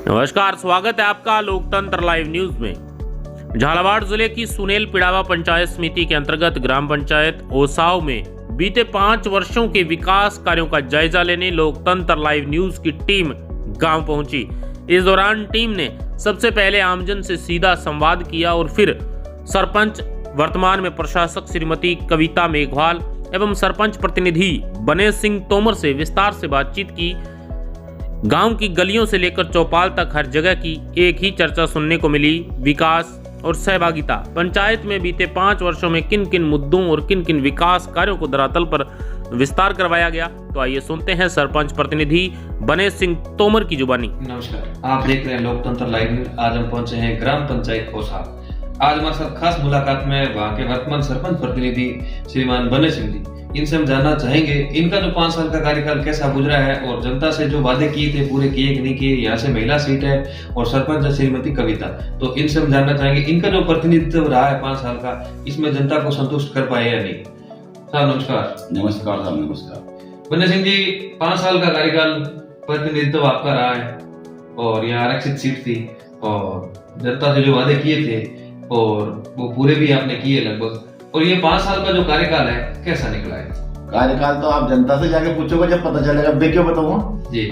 नमस्कार, स्वागत है आपका लोकतंत्र लाइव न्यूज में। झालावाड़ जिले की सुनेल पिड़ावा पंचायत समिति के अंतर्गत ग्राम पंचायत ओसाव में बीते 5 वर्षों के विकास कार्यों का जायजा लेने लोकतंत्र लाइव न्यूज की टीम गांव पहुंची। इस दौरान टीम ने सबसे पहले आमजन से सीधा संवाद किया और फिर सरपंच, वर्तमान में प्रशासक श्रीमती कविता मेघवाल एवं सरपंच प्रतिनिधि बने सिंह तोमर से विस्तार से बातचीत की। गांव की गलियों से लेकर चौपाल तक हर जगह की एक ही चर्चा सुनने को मिली, विकास और सहभागिता। पंचायत में बीते 5 वर्षों में किन किन मुद्दों और किन किन विकास कार्यों को धरातल पर विस्तार करवाया गया, तो आइए सुनते हैं सरपंच प्रतिनिधि बने सिंह तोमर की जुबानी। नमस्कार, आप देख रहे हैं लोकतंत्र लाइव न्यूज। आज हम पहुंचे हैं ग्राम पंचायत ओसाव। आज हमारे साथ खास मुलाकात में वहाँ के वर्तमान सरपंच प्रतिनिधि श्रीमान बने सिंह जी। इनसे हम जानना चाहेंगे इनका जो 5 साल का कार्यकाल कैसा गुजरा है और जनता से जो वादे किए थे पूरे किए कि नहीं किए। यहाँ से महिला सीट है और सरपंच है श्रीमती कविता, तो इनसे हम जानना चाहेंगे इनका जो प्रतिनिधित्व रहा है 5 साल का, इसमें जनता को संतुष्ट कर पाए या नहीं। साहब नमस्कार। नमस्कार साहब, नमस्कार। बने सिंह जी, 5 साल का कार्यकाल प्रतिनिधित्व आपका रहा है और यहाँ आरक्षित सीट थी और जनता से जो वादे किए थे और वो पूरे भी आपने किए लगभग, और ये 5 साल का जो कार्यकाल है कैसा निकला है? कार्यकाल तो आप जनता से जाके पूछोगे जब पता चलेगा। मैं क्यों बताऊंगा जी।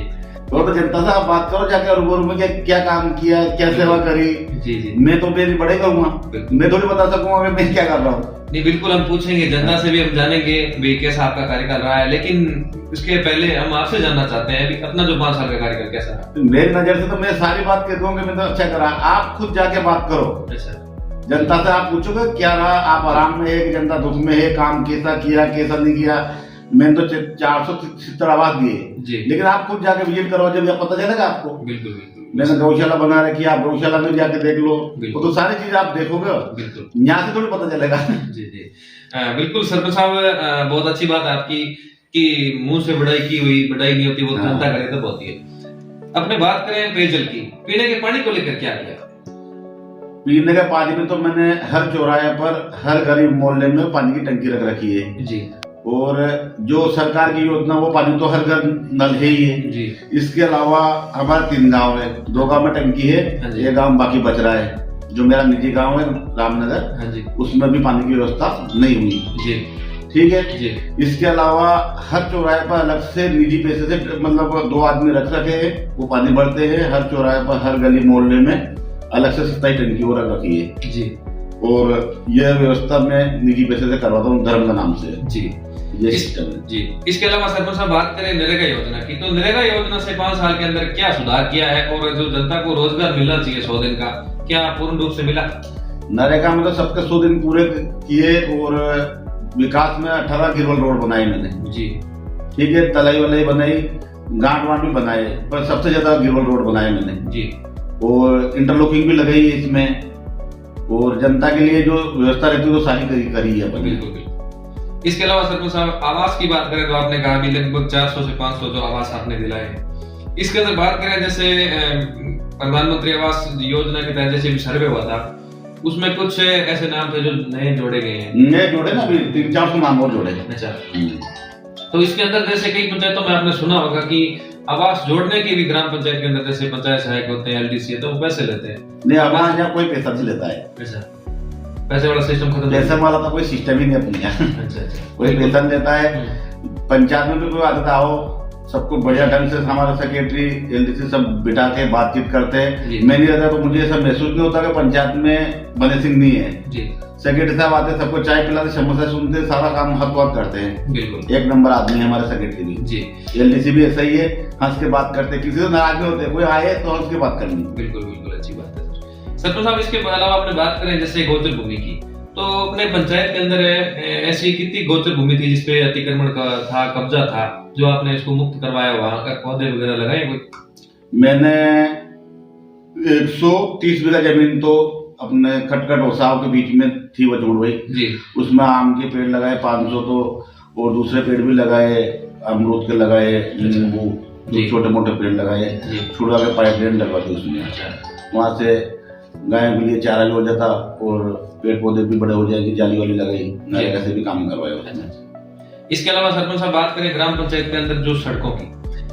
तो जनता से आप बात करो जाके, रूबरू में क्या काम किया, क्या सेवा करी। जी जी। मैं तो मेरी बड़े करूंगा, मैं थोड़ी बता सकूंगा मैं क्या कर रहा हूँ। नहीं, बिल्कुल हम पूछेंगे, जनता से भी हम जानेंगे भी कैसा आपका कार्यकाल रहा है, लेकिन इसके पहले हम आपसे जानना चाहते हैं भी अपना जो 5 साल का कार्यकाल कैसा रहा। मेरी नजर से तो मैं सारी बात कह दूंगा, मैं तो अच्छा करा। आप खुद जाके बात करो, अच्छा जनता से आप पूछोगे क्या रहा, आप आराम में है कि जनता दुख में है, काम कैसा किया कैसा नहीं किया। मैंने तो 470 आवास दिए, लेकिन आप खुद जाके विजिट करो, जब पता चलेगा आपको। बिल्कुल बिल्कुल। मैंने गौशाला बना रखी है, आप गौशाला में जाके देख लो, वो तो सारी चीज आप देखोगे, बिल्कुल यहाँ से थोड़ी पता चलेगा। जी जी बिल्कुल सरपंच साहब, बहुत अच्छी बात है आपकी कि मुंह से बढ़ाई की हुई बढ़ाई नहीं होती, वो जनता करे तो होती है। अपने बात करें पेयजल की, पीने के पानी को लेकर क्या किया? पीने के पानी में तो मैंने हर चौराहे पर, हर गरीब मोहल्ले में पानी की टंकी रख रखी है जी। और जो सरकार की योजना वो पानी तो हर घर नल है ही है जी। इसके अलावा हमारे 3 गांव है, 2 गांव में टंकी है, एक गांव बाकी बच रहा है। जो मेरा निजी गांव है रामनगर, उसमें भी पानी की व्यवस्था नहीं हुई जी। ठीक है जी। इसके अलावा हर चौराहे पर अलग से निजी पैसे से मतलब 2 आदमी रख रखे हैं, वो पानी भरते हैं। हर चौराहे पर, हर गली मोहल्ले में अलग से 27 टंकी वो रख रखी है जी। और यह व्यवस्था मैं निजी पैसे से करवाता हूँ, धर्म के नाम से जी। ये सिस्टम है जी। इसके अलावा सरपंच साहब बात करें नरेगा योजना की, तो नरेगा योजना से 5 साल के अंदर क्या सुधार किया है और जो जनता को रोजगार मिलना चाहिए 100 दिन का, क्या पूर्ण रूप से मिला? नरेगा में तो सबके 100 दिन पूरे किए और विकास में 18 गिरवल रोड बनाए मैंने जी। ठीक है, तलाई वलाई बनाई, गांठ वाट भी बनाए, पर सबसे ज्यादा गिरवल रोड बनाए मैंने जी। और इंटरलॉकिंग भी लगाई है इसमें, और जनता के लिए जो व्यवस्था रहती है वो सारी करी है। बिल्कुल। इसके अलावा सरपंच साहब आवास की बात करें तो आपने कहा भी लगभग 400 से 500 जो आवास आपने दिलाए हैं। इसके अंदर बात करें जैसे प्रधानमंत्री आवास योजना के तहत जैसे भी सर्वे हुआ था, उसमें कुछ ऐसे नाम थे जो नए जोड़े गए हैं। नए जोड़े ना, अभी 300-400 नाम और जोड़े। अच्छा, तो इसके अंदर जैसे कई पंचायतों में आपने सुना होगा कि आवास जोड़ने की भी ग्राम पंचायत के अंदर जैसे पंचायत सहायक होते हैं, एलडीसी है, तो वो पैसे लेते हैं। नहीं, हमारे यहाँ कोई पैसा नहीं लेता है। पैसे वाला सिस्टम खत्म, पैसे वाला तो कोई सिस्टम ही नहीं अपने यहाँ। अच्छा। कोई पैसा नहीं देता है। पंचायत में भी कोई आदत आओ, सबको बढ़िया ढंग से हमारा सेक्रेटरी एलडीसी सब बिठा के बातचीत करते हैं। मैं नहीं रहता तो मुझे ऐसा महसूस नहीं होता कि पंचायत में बने सिंह नहीं है जी। सेक्रेटरी साहब आते, सबको चाय पिलाते, समस्या सुनते, सारा काम हाथ करते हैं। बिल्कुल, 1 नंबर आदमी है हमारे सेक्रेटरी भी जी। एलडीसी भी ऐसा ही है, हंस के बात करते, किसी से नाराज नहीं होते, कोई आए तो हंस के बात करनी। बिल्कुल, अच्छी बात है सरपंच साहब। इसके अलावा आपने बात करें जैसे गोचर भूमि की, तो अपने पंचायत के अंदर ऐसी कितनी गोचर भूमि थी जिसपे अतिक्रमण का था, कब्जा था, जो आपने इसको मुक्त करवाया, वहां का पौधे वगैरह लगाए कोई? मैंने 130 बीघा जमीन तो अपने खटखट ओसाव के बीच में थी, वो जोड़ जी। उसमें आम के पेड़ लगाए 500 तो, और दूसरे पेड़ भी लगाए, अमरूद के लगाए, नींबू, छोटे मोटे पेड़ लगाए, छुड़ा के पाइप लाइन लगवा दी उसमें। वहां से गाय के लिए चारा भी हो जाता और पेड़ पौधे भी बड़े हो जाएंगे, जाली वाली लगाई, नरेगा से भी काम करवाया उसने। इसके अलावा सरपंच साहब बात करें ग्राम पंचायत के अंदर जो सड़कों की,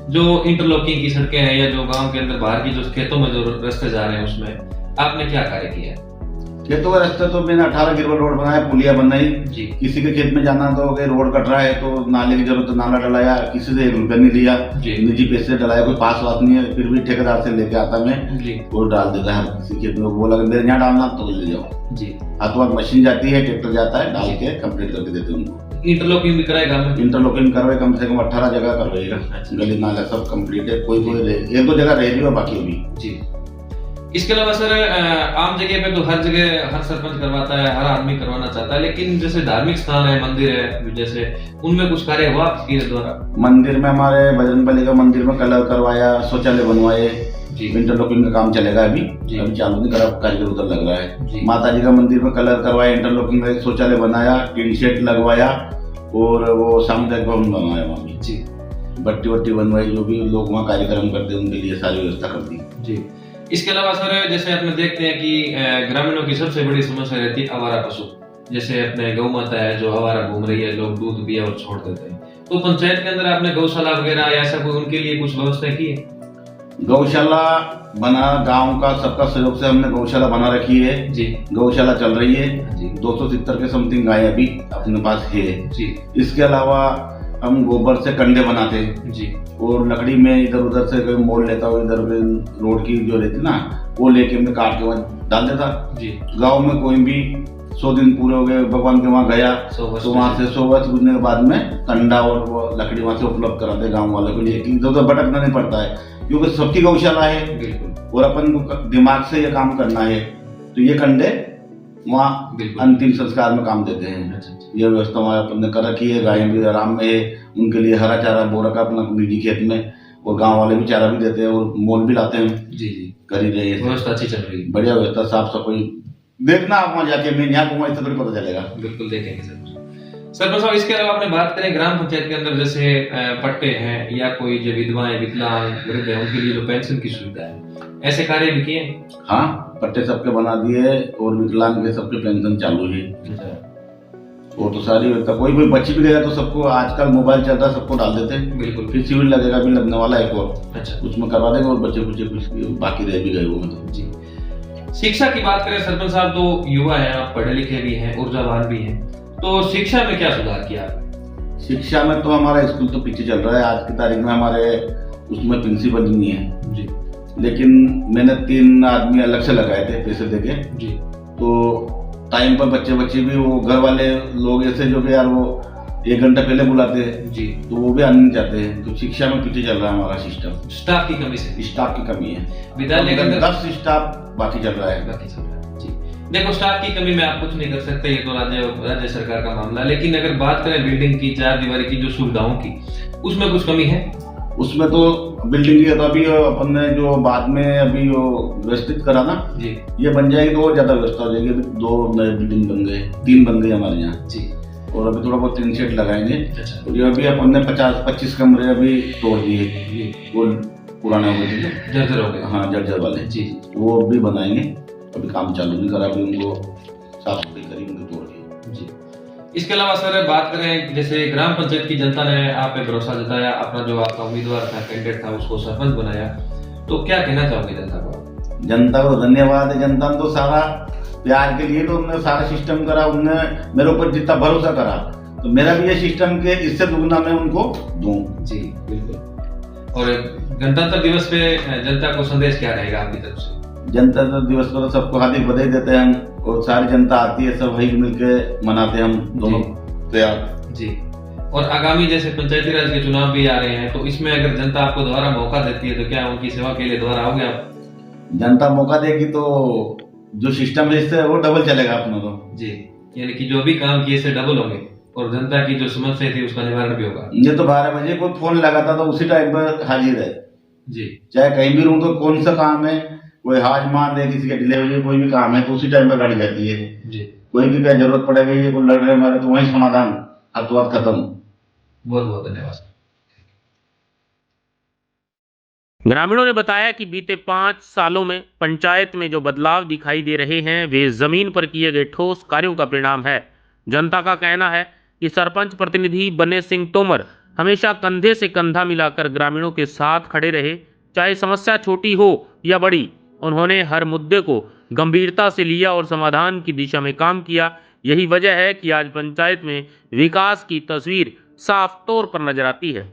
जो इंटरलॉकिंग की सड़कें हैं या जो गांव के अंदर बाहर की जो खेतों में जो रास्ते जा रहे हैं उसमें आपने क्या कार्य किया है? खेतों का रास्ता तो मैंने 18 गिरवल रोड बनाया, पुलिया बनाई। जी किसी के खेत में जाना तो अगर रोड कट रहा है तो नाले की जरूरत है, नाला डलाया, किसी से 1 रुपया नहीं लिया, जी निजी पैसे से डलाया, कोई पास वास नहीं है, फिर भी ठेकेदार से लेके आता मैं जी और डाल देता है किसी खेत में। बोला कि मेरे यहाँ डालना तो ले जाओ, जी। हाथों हाथ मशीन जाती है, ट्रैक्टर जाता है, डाल के कंप्लीट करके देते हैं उनको। इंटरलॉकिंग भी कराएगा में? इंटरलॉकिंग करवाए कम से कम 18 जगह करवाएगा, गली नाला सब कंप्लीट है। कोई 1-2 जगह रह रही है बाकी अभी। जी। इसके अलावा सर आम जगह पे तो हर जगह हर सरपंच करवाता है, हर आदमी करवाना चाहता है, लेकिन जैसे धार्मिक स्थान है, मंदिर है, जैसे उनमें कुछ कार्य हुआ आपके द्वारा? मंदिर में हमारे बजरंगबली का मंदिर में कलर करवाया, शौचालय बनवाए, इंटरलॉकिंग का काम चलेगा अभी चालू नहीं करा, कारीगर उधर लग रहा है। माता जी का मंदिर में कलर करवाया, इंटरलॉकिंग का एक शौचालय बनाया, टीन शेड लगवाया और वो सामुदायिक भवन बनवाया वहाँ भी जी, बट्टी वट्टी बनवाई, जो भी लोग वहाँ कार्यक्रम करते हैं उनके लिए सारी व्यवस्था कर दी जी। इसके अलावा सर जैसे अपने देखते हैं कि ग्रामीणों की सबसे बड़ी समस्या रहती है आवारा पशु, जैसे अपने गौ माता है जो आवारा घूम रही है, लोग दूध भी और छोड़ देते हैं, तो पंचायत के अंदर आपने गौशाला वगैरह या ऐसा कोई उनके लिए कुछ व्यवस्था की है? गौशाला बना, गांव का सबका सहयोग से हमने गौशाला बना रखी है जी, गौशाला चल रही है जी। 270 के समथिंग गाय अभी अपने पास है जी। इसके अलावा हम गोबर से कंडे बनाते हैं जी, और लकड़ी में इधर उधर से कोई मोड़ लेता हो, इधर रोड की जो रहती ना वो लेके मैं काट के वहाँ डाल देता जी। गांव में कोई भी 100 दिन पूरे हो गए भगवान के वहाँ गया तो वहाँ से 100 वर्ष गुजरने के बाद में कंडा और वो लकड़ी वहाँ से उपलब्ध कराते गाँव वालों के लिए, इधर उधर भटकना नहीं पड़ता है क्योंकि सबकी गौशाला है बिल्कुल, और अपन को दिमाग से ये काम करना है तो ये कंडे वहाँ अंतिम संस्कार में काम देते हैं। यह व्यवस्था वहाँ अपन ने कर रखी है। गायें भी आराम में है, उनके लिए हरा चारा बो रखा अपना निजी खेत में, और गांव वाले भी चारा भी देते हैं और मोल भी लाते हैं जी जी, कर ही रहे हैं। व्यवस्था अच्छी चल रही है, बढ़िया व्यवस्था, साफ सफाई। देखना आप वहाँ जाके, मैं यहाँ घूमा इससे पता चलेगा। बिल्कुल देखेंगे सर साहब। इसके अलावा आपने बात करें ग्राम पंचायत के अंदर जैसे पट्टे हैं या कोई जो विधवाएं विकलांग वृद्ध है उनके लिए जो पेंशन की सुविधा है, ऐसे कार्य भी किए? हाँ, पट्टे सबके बना दिए और विकलांग के सबके पेंशन चालू है। वो तो सारी व्यवस्था, कोई भी बच्ची भी गया तो सबको आजकल मोबाइल चलता है, सबको डाल देते हैं बिल्कुल। फिर सिविल लगेगा, भी लगने वाला है और उसमें करवा देंगे, और बच्चे कुछ बाकी रह भी गए वो मतलब जी। शिक्षा की बात करें सरपंच साहब, तो युवा है, आप पढ़े लिखे भी हैं, ऊर्जावान भी हैं, तो शिक्षा में क्या सुधार किया? शिक्षा में तो हमारा स्कूल तो पीछे चल रहा है। आज की तारीख में हमारे उसमें प्रिंसिपल नहीं है जी, लेकिन मैंने 3 आदमी अलग से लगाए थे पैसे देके जी। तो टाइम पर बच्चे भी वो घर वाले लोग ऐसे जो कि यार वो 1 घंटा पहले बुलाते हैं जी, तो वो भी आने नहीं चाहते हैं। तो शिक्षा में पीछे चल रहा है हमारा सिस्टम, स्टाफ की कमी से, स्टाफ की कमी है। विद्यालय के अंदर 10 स्टाफ बाकी चल रहा है जी। देखो स्टाफ की कमी में आप कुछ नहीं कर सकते, ये तो राज्य सरकार का मामला। लेकिन अगर बात करें बिल्डिंग की, 4 दीवारी की जो सुविधाओं की, उसमें कुछ कमी है? उसमें तो बिल्डिंग की तो अभी अपन ने जो बाद में अभी वो व्यवस्थित करा ना जी, ये बन जाएगी तो और ज्यादा व्यवस्था हो जाएगी। अभी 2 नए बिल्डिंग बन गए, 3 बन गए हमारे यहाँ जी, और अभी थोड़ा बहुत 3 सेट लगाएंगे। और ये अभी अपन ने 50-25 कमरे अभी तोड़ दिए, वो पुराने हो गए थे, जर्जर हो गए, हाँ जर्जर वाले जी, वो भी बनाएंगे। अभी काम चालू नहीं करा, अभी उनको साफ सफाई करी, उनको तोड़ दिए जी। इसके अलावा सर बात करें जैसे ग्राम पंचायत की जनता ने आप पे भरोसा जताया, अपना जो आपका उम्मीदवार था, कैंडिडेट था, उसको सरपंच बनाया, तो क्या कहना चाहोगे जनता को? जनता को धन्यवाद है। जनता ने तो सारा प्यार के लिए तो उन्होंने सारा सिस्टम करा, उन्होंने मेरे ऊपर जितना भरोसा करा, तो मेरा भी ये सिस्टम के इससे दुगना मैं उनको दूं जी बिल्कुल। और गणतंत्र दिवस पे जनता को संदेश क्या रहेगा आपकी तरफ से? गणतंत्र दिवस पर सबको हार्दिक बधाई देते हैं हम, और सारी जनता आती है, सब वही मिलकर मनाते हैं हम दोनों तैयार जी। और आगामी जैसे पंचायती राज के चुनाव भी आ रहे हैं, तो इसमें अगर जनता आपको दोबारा मौका देती है तो क्या उनकी सेवा के लिए दोबारा आओगे आप? जनता मौका देगी तो जो सिस्टम है इससे वो डबल चलेगा अपना तो जी, यानी कि जो भी काम किए से डबल होंगे, और जनता की जो समस्या थी उसका निवारण भी होगा। ये तो 12 बजे कोई फोन लगाता तो उसी टाइम पर हाजिर है जी, चाहे कहीं भी रहूं तो कौन सा काम है, कोई हाज मान दे, किसी का डिलीवरी, कोई भी काम है तो उसी टाइम पर गाड़ी जाती है जी। कोई भी क्या जरूरत पड़ेगी, ये कोई लड़ रहे हमारे तो वही समाधान, हाथों हाथ खत्म। बहुत बहुत धन्यवाद। ग्रामीणों ने बताया कि बीते 5 सालों में पंचायत में जो बदलाव दिखाई दे रहे हैं वे जमीन पर किए गए ठोस कार्यों का परिणाम है। जनता का कहना है कि सरपंच प्रतिनिधि बने सिंह तोमर हमेशा कंधे से कंधा मिलाकर ग्रामीणों के साथ खड़े रहे, चाहे समस्या छोटी हो या बड़ी। उन्होंने हर मुद्दे को गंभीरता से लिया और समाधान की दिशा में काम किया। यही वजह है कि आज पंचायत में विकास की तस्वीर साफ तौर पर नजर आती है।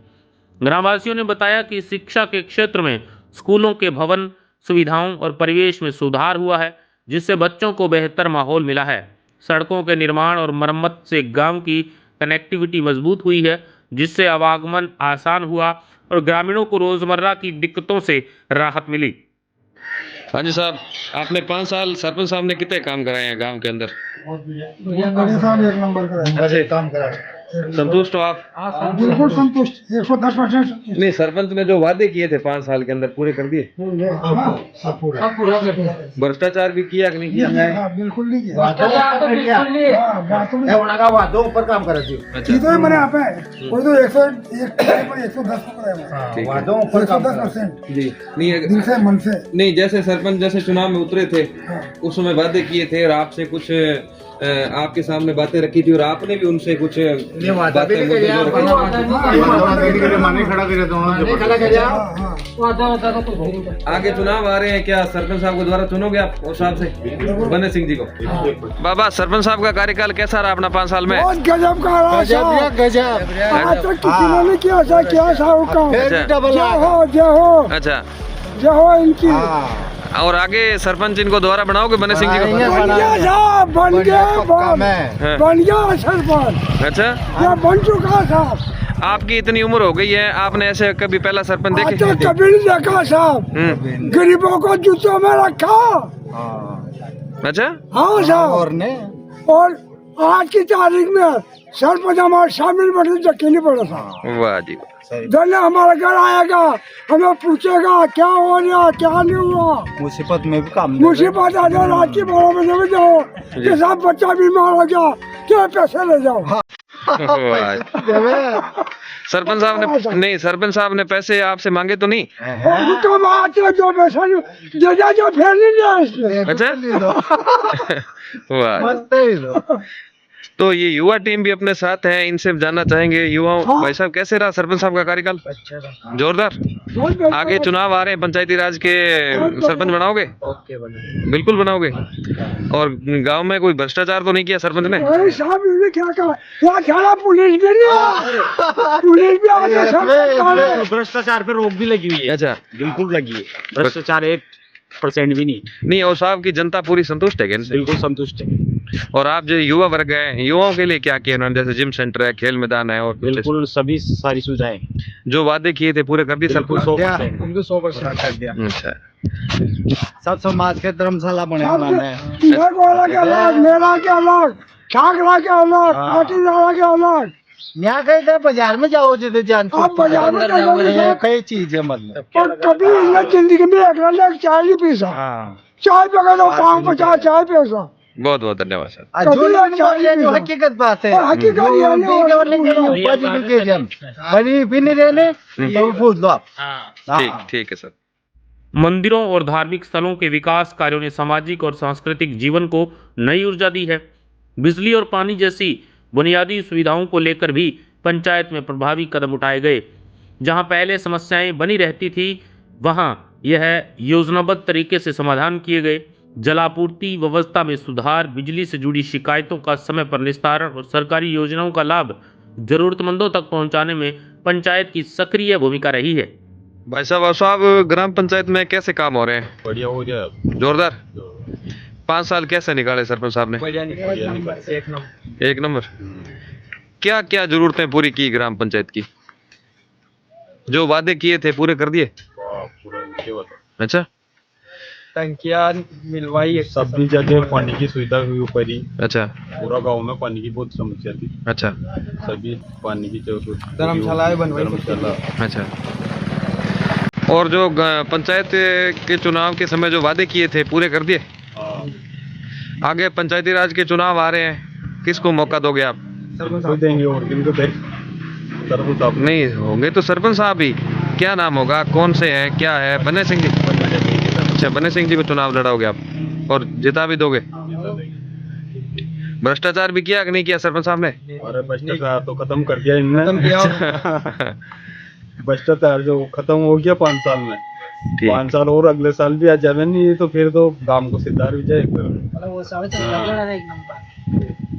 ग्रामवासियों ने बताया कि शिक्षा के क्षेत्र में स्कूलों के भवन, सुविधाओं और परिवेश में सुधार हुआ है, जिससे बच्चों को बेहतर माहौल मिला है। सड़कों के निर्माण और मरम्मत से गांव की कनेक्टिविटी मजबूत हुई है, जिससे आवागमन आसान हुआ और ग्रामीणों को रोजमर्रा की दिक्कतों से राहत मिली। हाँ जी साहब, आपने 5 साल सरपंच साहब ने कितने काम कराए हैं गांव के अंदर? एक नंबर का काम करा। संतुष्ट हो आप? बिल्कुल संतुष्ट, 110% संतुष्ट। नहीं, सरपंच ने जो वादे किए थे 5 साल के अंदर पूरे कर दिए? भ्रष्टाचार भी किया कि नहीं किया? बिल्कुल नहीं किया। वादों पर काम करा थी। तो मैंने आप कोई तो 110 वादों पर 110% जी। नहीं दिल से मन से नहीं, जैसे सरपंच जैसे चुनाव में उतरे थे उस समय वादे किए थे और आपसे कुछ आपके सामने बातें रखी थी और आपने भी उनसे कुछ बातें आगे चुनाव आ रहे हैं, क्या सरपंच साहब के द्वारा चुनोगे आप उस साहब से बने सिंह जी को? बाबा, सरपंच साहब का कार्यकाल कैसा रहा अपना 5 साल में? बहुत गजब का रहा। गजब आज तक किसी ने किया था क्या साहब का। जय हो अच्छा, जय हो इनकी। और आगे सरपंच इनको दोबारा बनाओगे बने सिंह जी को? बन गया सरपंच। अच्छा, या बन चुका साहब। आपकी इतनी उम्र हो गई है, आपने ऐसे कभी पहला सरपंच देखे? तो कभी नहीं देखा साहब। गरीबों को जूतों में रखा। अच्छा, हाँ साहब। और आज की तारीख में सरपंच हमारे शामिल बड़े यकीनी पड़ा था। वाह जी, जल्द हमारे घर आएगा, हमें पूछेगा क्या हो रहा क्या नहीं हुआ। मुसीबत में भी काम मुसीबत आ जाए, रात की 12 बजे में जाओ कि साहब बच्चा बीमार हो गया, क्या पैसे ले जाओ। सरपंच साहब ने नहीं, सरपंच साहब ने पैसे आपसे मांगे तो नहीं? कमाते जो पैसा जो फेर नहीं। अच्छा, वाह। तो ये युवा टीम भी अपने साथ है, इनसे जानना चाहेंगे युवाओं। भाई साहब, कैसे रहा सरपंच साहब का कार्यकाल? जोरदार। आगे चुनाव आ रहे हैं, पंचायती राज के सरपंच बनाओगे? बिल्कुल बनाओगे। और गांव में कोई भ्रष्टाचार तो नहीं किया सरपंच ने? साहब क्या कहा, पुलिस भी भ्रष्टाचार पे रोक भी लगी हुई है। अच्छा, बिल्कुल लगी है, भ्रष्टाचार 1% भी नहीं। और साहब की जनता पूरी संतुष्ट है क्या इनसे? बिल्कुल संतुष्ट है। और आप जो युवा वर्ग है, युवाओं के लिए क्या किया उन्होंने? जैसे जिम सेंटर है, खेल मैदान है, और बिल्कुल सभी सारी सुविधाएं जो वादे किए थे पूरे कर दिए सर? 100% कर दिया। अच्छा, सब समाज के धर्मशाला बने अलग मेरा के अलग, छागरा के अलग, पाटीदारा के अलग। यहाँ कहीं तो बाजार में जाओ जिधर जान आप बाजार में जाओगे कई चीज है मतलब। और कभी इन्हें जिंदगी में एक चाय नहीं पी सकता। चाय पका दो 5-50 चाय पैसा। बहुत बहुत धन्यवाद सर। जो हकीकत बात है, ठीक है सर। मंदिरों और धार्मिक स्थलों के विकास कार्यों ने सामाजिक और सांस्कृतिक जीवन को नई ऊर्जा दी है। बिजली और पानी जैसी बुनियादी सुविधाओं को लेकर भी पंचायत में प्रभावी कदम उठाए गए। जहां पहले समस्याएं बनी रहती थी, वहां यह योजनाबद्ध तरीके से समाधान किए गए। जलापूर्ति व्यवस्था में सुधार, बिजली से जुड़ी शिकायतों का समय पर निस्तारण और सरकारी योजनाओं का लाभ जरूरतमंदों तक पहुंचाने में पंचायत की सक्रिय भूमिका रही है। भाई साहब, ग्राम पंचायत में कैसे काम हो रहे हैं? बढ़िया हो गया, जोरदार। 5 साल कैसे निकाले सरपंच साहब ने? एक नंबर। क्या क्या जरूरतें पूरी की ग्राम पंचायत की? जो वादे किए थे पूरे कर दिए? अच्छा, टंकियां मिलवाई, सभी जगह पानी की सुविधा हुई ऊपर ही। अच्छा, पूरा गांव में पानी की बहुत समस्या थी। अच्छा, सभी पानी की जरूरत, धर्मशालाएं बनवाई। धर्मशाला। अच्छा। और जो पंचायत के चुनाव के समय जो वादे किए थे पूरे कर दिए? आगे पंचायती राज के चुनाव आ रहे हैं, किसको मौका दोगे आप? तो देंगे और किनको दें? सरपंच साहब नहीं होंगे तो सरपंच साहब ही। क्या नाम होगा, कौन से हैं, क्या है? बने सिंह जी। अच्छा, बने सिंह जी को चुनाव लड़ाओगे आप और जिता भी दोगे? भ्रष्टाचार भी किया कि नहीं किया सरपंच साहब ने? अरे भ्रष्टाचार तो खत्म कर दिया इनने। भ्रष्टाचार जो खत्म हो गया 5 साल में। 5 साल और अगले साल भी आ जाए नहीं तो फिर तो काम को सिद्धार भी जाए।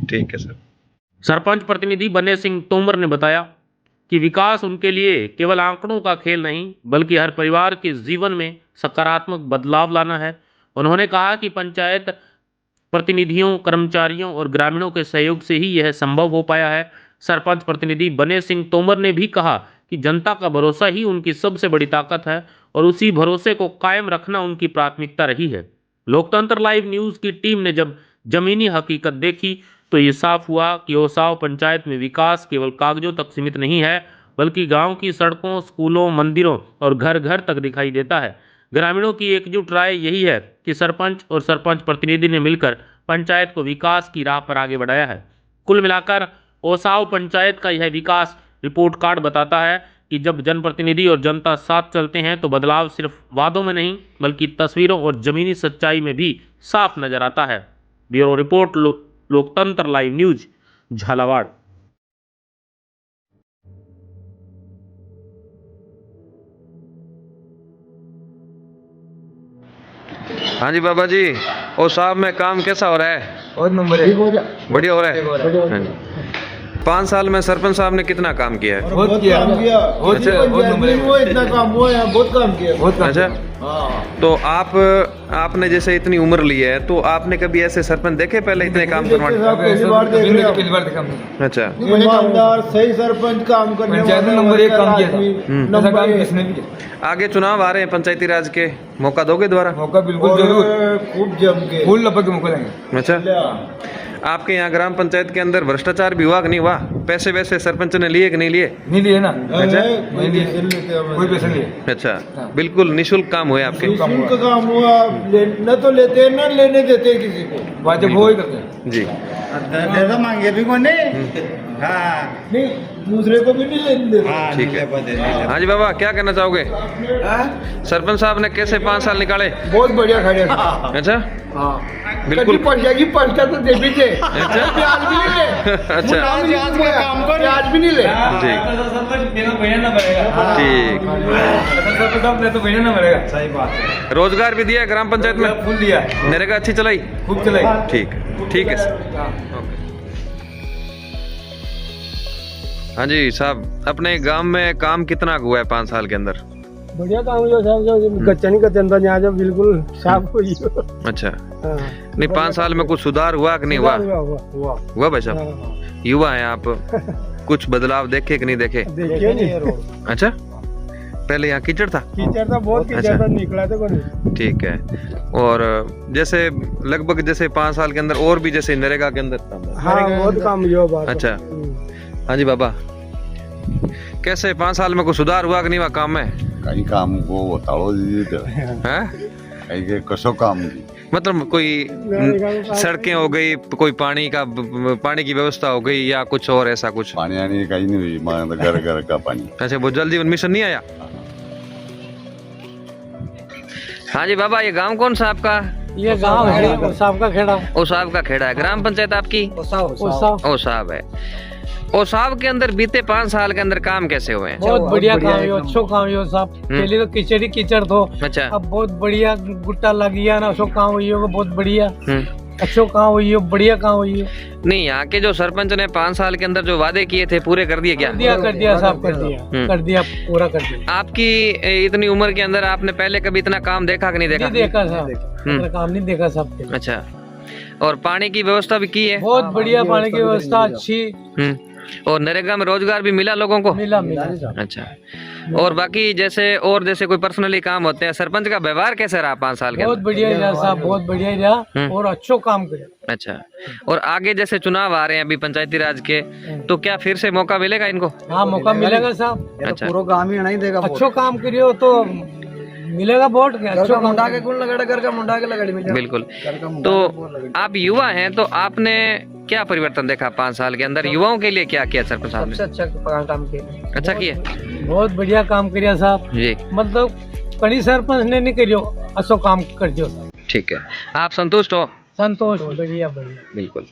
ठीक है सर। सरपंच प्रतिनिधि बने सिंह तोमर ने बताया कि विकास उनके लिए केवल आंकड़ों का खेल नहीं बल्कि हर परिवार के जीवन में सकारात्मक बदलाव लाना है। उन्होंने कहा कि पंचायत प्रतिनिधियों, कर्मचारियों और ग्रामीणों के सहयोग से ही यह संभव हो पाया है। सरपंच प्रतिनिधि बने सिंह तोमर ने भी कहा कि जनता का भरोसा ही उनकी सबसे बड़ी ताकत है और उसी भरोसे को कायम रखना उनकी प्राथमिकता रही है। लोकतंत्र लाइव न्यूज़ की टीम ने जब जमीनी हकीकत देखी तो ये साफ हुआ कि ओसाव पंचायत में विकास केवल कागजों तक सीमित नहीं है बल्कि गांव की सड़कों, स्कूलों, मंदिरों और घर घर तक दिखाई देता है। ग्रामीणों की एकजुट राय यही है कि सरपंच और सरपंच प्रतिनिधि ने मिलकर पंचायत को विकास की राह पर आगे बढ़ाया है। कुल मिलाकर ओसाव पंचायत का यह विकास रिपोर्ट कार्ड बताता है कि जब जनप्रतिनिधि और जनता साथ चलते हैं तो बदलाव सिर्फ वादों में नहीं बल्कि तस्वीरों और जमीनी सच्चाई में भी साफ नजर आता है। ब्यूरो रिपोर्ट, लोकतंत्र लाइव न्यूज, झालावाड़। हाँ जी बाबा जी, ओसाव में काम कैसा हो रहा है? बहुत नंबर है, बढ़िया हो रहा है। हाँ जी। 5 साल में सरपंच साहब ने कितना काम किया है? बहुत किया, अच्छा, बहुत नंबर है। वो इतना काम हुआ है, बहुत काम किया। बहुत काम अच्छा, किया। तो आपने जैसे इतनी उम्र ली है तो आपने कभी ऐसे सरपंच देखे पहले इतने काम करवाने? पहली बार देख रहे हो। पहली बार देखा हमने। अच्छा, ईमानदार सही सरपंच काम करने पंचायत में वाला नंबर 1 काम किया था। आदमी, ऐसा काम नंबर किसने भी किया। आगे चुनाव आ रहे हैं पंचायती राज के, मौका दोगे दोबारा? मौका बिल्कुल जरूर, और खूब जम के फूल लपक के मौका देंगे। अच्छा, आपके यहाँ ग्राम पंचायत के अंदर भ्रष्टाचार भी हुआ कि नहीं हुआ? पैसे वैसे सरपंच ने लिए कि नहीं लिए? नहीं लिए ना, अच्छा, नहीं लिए, कोई पैसे नहीं लिए। अच्छा, बिल्कुल निःशुल्क काम हुए आपके? निःशुल्क काम हुआ, न तो लेते न लेने देते किसी को। वाजब वो ही करते हैं जी। तो मांगे भी कोने। हाँ, नहीं, दूसरे को भी नहीं लेने देते। ठीक है। हाँ जी बाबा, क्या कहना चाहोगे? सरपंच साहब ने कैसे 5 साल निकाले? बहुत बढ़िया खड़े। अच्छा, बिल्कुल बिल्कुल। जाएगी, पर्चा तो दे दीजिए। अच्छा। प्याज भी नहीं ले। अच्छा, प्याज भी नहीं ले। जी, ठीक। तो भेजना ना पड़ेगा। सही बात है। रोजगार भी दिया है ग्राम पंचायत में? फूल दिया, नरेगा अच्छी चलाई? खूब चलाई। ठीक है सर। हाँ जी साहब, अपने गांव में काम कितना हुआ है 5 साल के अंदर? बढ़िया काम हुआ साहब, जो कच्चा नहीं कच्चा अंदर यहाँ जब बिल्कुल साफ हुई। अच्छा, नहीं 5 साल में कुछ सुधार हुआ कि नहीं हुआ? हुआ भाई साहब? युवा हैं आप, कुछ बदलाव देखे कि नहीं देखे? देखिए नहीं। अच्छा, पहले यहाँ कीचड़ था? कीचड़ था, बहुत कीचड़ था, निकला था कोई। ठीक है। और जैसे लगभग जैसे 5 साल के अंदर और भी जैसे नरेगा के अंदर? हाँ, बहुत काम हुआ बात। अच्छा, हाँ जी बाबा, कैसे 5 साल में कुछ सुधार हुआ कि नहीं हुआ काम में? काही काम को बताओ दीजिए। हैं? काही के कसो काम मतलब कोई सड़कें हो गई, कोई पानी की व्यवस्था हो गई या कुछ और ऐसा कुछ? पानी आने काही नहीं हुई, मतलब घर घर का पानी। अच्छा, वो जल जीवन मिशन नहीं आया? हाँ जी बाबा, ये गांव कौन सा आपका? ये गांव है ओसाव का खेड़ा। ओसाव का खेड़ा है। ग्राम पंचायत आपकी ओसाव है। ओसाव के अंदर बीते 5 साल के अंदर काम कैसे हुए हैं? बहुत बढ़िया काम हुआ, अच्छा काम हुआ साहब। पहले तो कीचड़ ही कीचड़ थो, अच्छा, अब बहुत बढ़िया गुट्टा लग गया ना, अच्छा काम हुई होगा, बहुत बढ़िया। अच्छा काम हुई हो, बढ़िया काम हुई हो। नहीं, यहाँ के जो सरपंच ने 5 साल के अंदर जो वादे किए थे पूरे कर दिए क्या? कर दिया साहब, कर दिया, पूरा कर दिया। आपकी इतनी उम्र के अंदर आपने पहले कभी इतना काम देखा कि नहीं देखा? नहीं देखा साहब, काम नहीं देखा साहब। अच्छा, और पानी की व्यवस्था भी की है? बहुत बढ़िया पानी की व्यवस्था अच्छी। और नरेगा में रोजगार भी मिला लोगों को? मिला। अच्छा, और बाकी जैसे कोई पर्सनली काम होते हैं, सरपंच का व्यवहार कैसे रहा 5 साल के? बहुत बढ़िया रहा साहब, बहुत बढ़िया रहा और अच्छा काम करे। अच्छा, और आगे जैसे चुनाव आ रहे हैं अभी पंचायती राज के, तो क्या फिर से मौका मिलेगा इनको? हाँ, मौका मिलेगा साहब। अच्छा, पूरा काम ही नहीं देगा। अच्छा काम करियो तो मिलेगा वोट। अच्छा मुंडा के गुण लगा कर का मुंडा के लगा। बिल्कुल। तो आप युवा हैं, तो आपने क्या परिवर्तन देखा 5 साल के अंदर? युवाओं के लिए क्या किया सरपंच साहब ने? अच्छा काम किया। अच्छा किया, बहुत बढ़िया काम किया साहब जी। मतलब कड़ी सरपंच ने नहीं करियो, अच्छा काम कर दियो। ठीक है, आप संतुष्ट हो? संतोष, बढ़िया। बिल्कुल।